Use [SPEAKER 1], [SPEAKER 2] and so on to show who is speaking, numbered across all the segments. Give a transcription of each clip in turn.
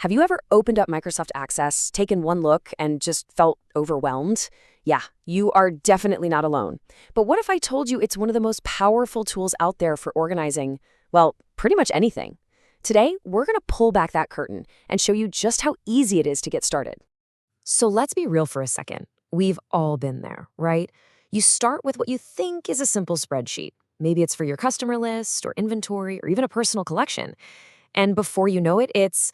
[SPEAKER 1] Have you ever opened up Microsoft Access, taken one look, and just felt overwhelmed? Yeah, you are definitely not alone. But what if I told you it's one of the most powerful tools out there for organizing, well, pretty much anything? Today, we're going to pull back that curtain and show you just how easy it is to get started. So let's be real for a second. We've all been there, right? You start with what you think is a simple spreadsheet. Maybe it's for your customer list or inventory or even a personal collection. And before you know it, it's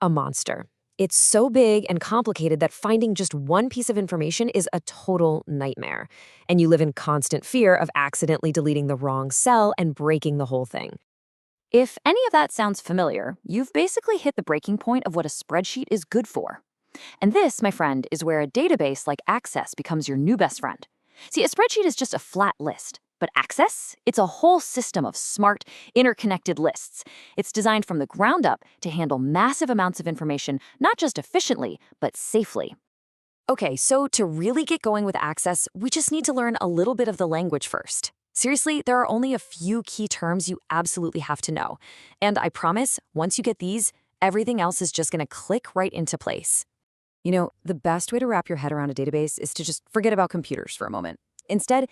[SPEAKER 1] a monster. It's so big and complicated that finding just one piece of information is a total nightmare. And you live in constant fear of accidentally deleting the wrong cell and breaking the whole thing.
[SPEAKER 2] If any of that sounds familiar, you've basically hit the breaking point of what a spreadsheet is good for. And this, my friend, is where a database like Access becomes your new best friend. See, a spreadsheet is just a flat list, but Access, it's a whole system of smart, interconnected lists. It's designed from the ground up to handle massive amounts of information, not just efficiently, but safely.
[SPEAKER 1] Okay, so to really get going with Access, we just need to learn a little bit of the language first. Seriously, there are only a few key terms you absolutely have to know. And I promise, once you get these, everything else is just going to click right into place. You know, the best way to wrap your head around a database is to just forget about computers for a moment. Instead,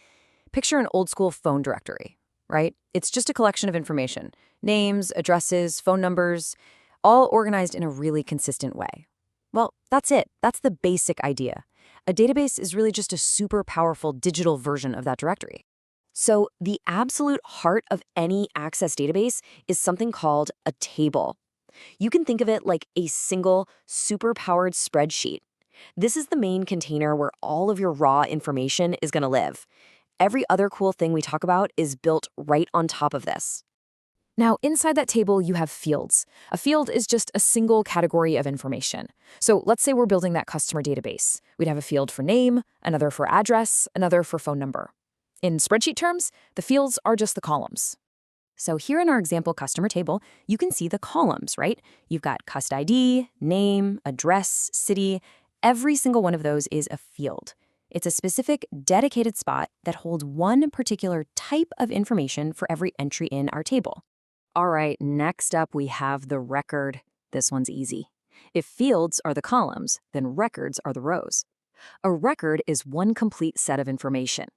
[SPEAKER 1] picture an old-school phone directory, right? It's just a collection of information, names, addresses, phone numbers, all organized in a really consistent way. Well, that's it. That's the basic idea. A database is really just a super powerful digital version of that directory. So the absolute heart of any Access database is something called a table. You can think of it like a single, super-powered spreadsheet. This is the main container where all of your raw information is going to live. Every other cool thing we talk about is built right on top of this. Now, inside that table, you have fields. A field is just a single category of information. So let's say we're building that customer database. We'd have a field for name, another for address, another for phone number. In spreadsheet terms, the fields are just the columns. So here in our example customer table, you can see the columns, right? You've got cust ID, name, address, city. Every single one of those is a field. It's a specific, dedicated spot that holds one particular type of information for every entry in our table. All right, next up we have the record. This one's easy. If fields are the columns, then records are the rows. A record is one complete set of information.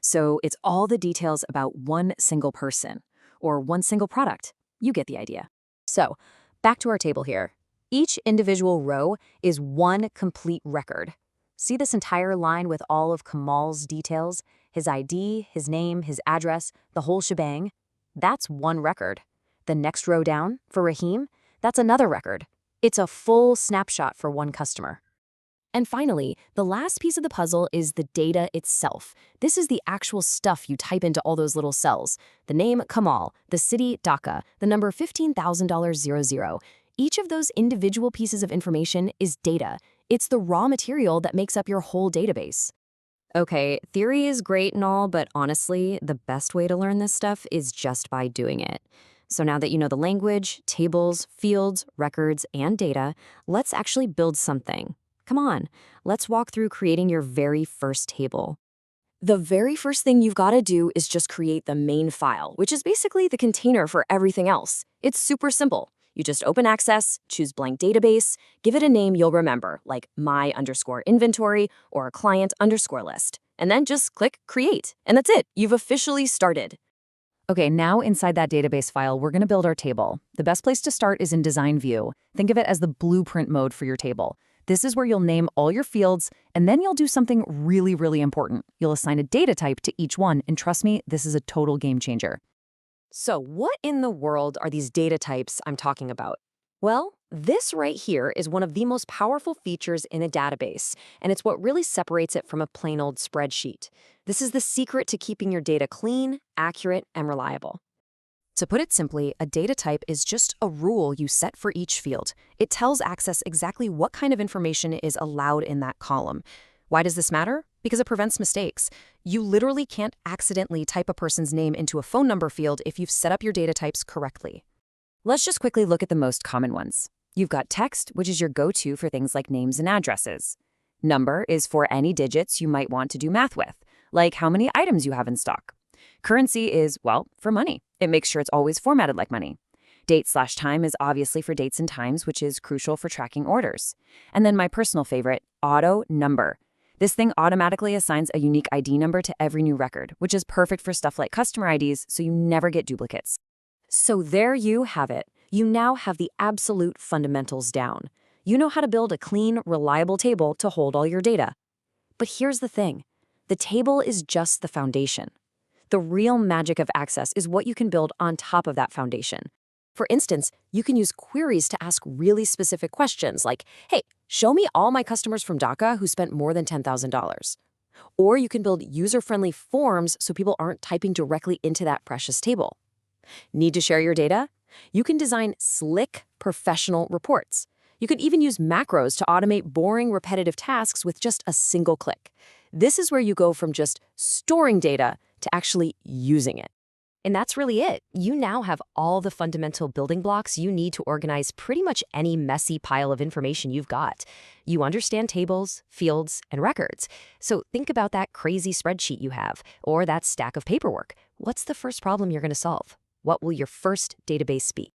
[SPEAKER 1] So it's all the details about one single person or one single product. You get the idea. So back to our table here. Each individual row is one complete record. See this entire line with all of Kamal's details, his ID, his name, his address, the whole shebang? That's one record. The next row down, for Rahim, that's another record. It's a full snapshot for one customer. And finally, the last piece of the puzzle is the data itself. This is the actual stuff you type into all those little cells. The name, Kamal, the city, Dhaka, the number $15,000. Each of those individual pieces of information is data. It's the raw material that makes up your whole database. Okay, theory is great and all, but honestly, the best way to learn this stuff is just by doing it. So now that you know the language, tables, fields, records, and data, let's actually build something. Come on, let's walk through creating your very first table. The very first thing you've got to do is just create the main file, which is basically the container for everything else. It's super simple. You just open Access, choose blank database, give it a name you'll remember, like my_inventory or client_list, and then just click Create. And that's it. You've officially started. Okay, now inside that database file, we're going to build our table. The best place to start is in Design View. Think of it as the blueprint mode for your table. This is where you'll name all your fields, and then you'll do something really, really important. You'll assign a data type to each one, and trust me, this is a total game changer. So what in the world are these data types I'm talking about? Well, this right here is one of the most powerful features in a database, and it's what really separates it from a plain old spreadsheet. This is the secret to keeping your data clean, accurate, and reliable. To put it simply, a data type is just a rule you set for each field. It tells Access exactly what kind of information is allowed in that column. Why does this matter? Because it prevents mistakes. You literally can't accidentally type a person's name into a phone number field if you've set up your data types correctly. Let's just quickly look at the most common ones. You've got text, which is your go-to for things like names and addresses. Number is for any digits you might want to do math with, like how many items you have in stock. Currency is, well, for money. It makes sure it's always formatted like money. Date/time is obviously for dates and times, which is crucial for tracking orders. And then my personal favorite, auto number. This thing automatically assigns a unique ID number to every new record, which is perfect for stuff like customer IDs, so you never get duplicates. So there you have it. You now have the absolute fundamentals down. You know how to build a clean, reliable table to hold all your data. But here's the thing. The table is just the foundation. The real magic of Access is what you can build on top of that foundation. For instance, you can use queries to ask really specific questions like, hey, show me all my customers from DACA who spent more than $10,000. Or you can build user-friendly forms so people aren't typing directly into that precious table. Need to share your data? You can design slick, professional reports. You could even use macros to automate boring, repetitive tasks with just a single click. This is where you go from just storing data to actually using it. And that's really it. You now have all the fundamental building blocks you need to organize pretty much any messy pile of information you've got. You understand tables, fields, and records. So think about that crazy spreadsheet you have, or that stack of paperwork. What's the first problem you're going to solve? What will your first database be?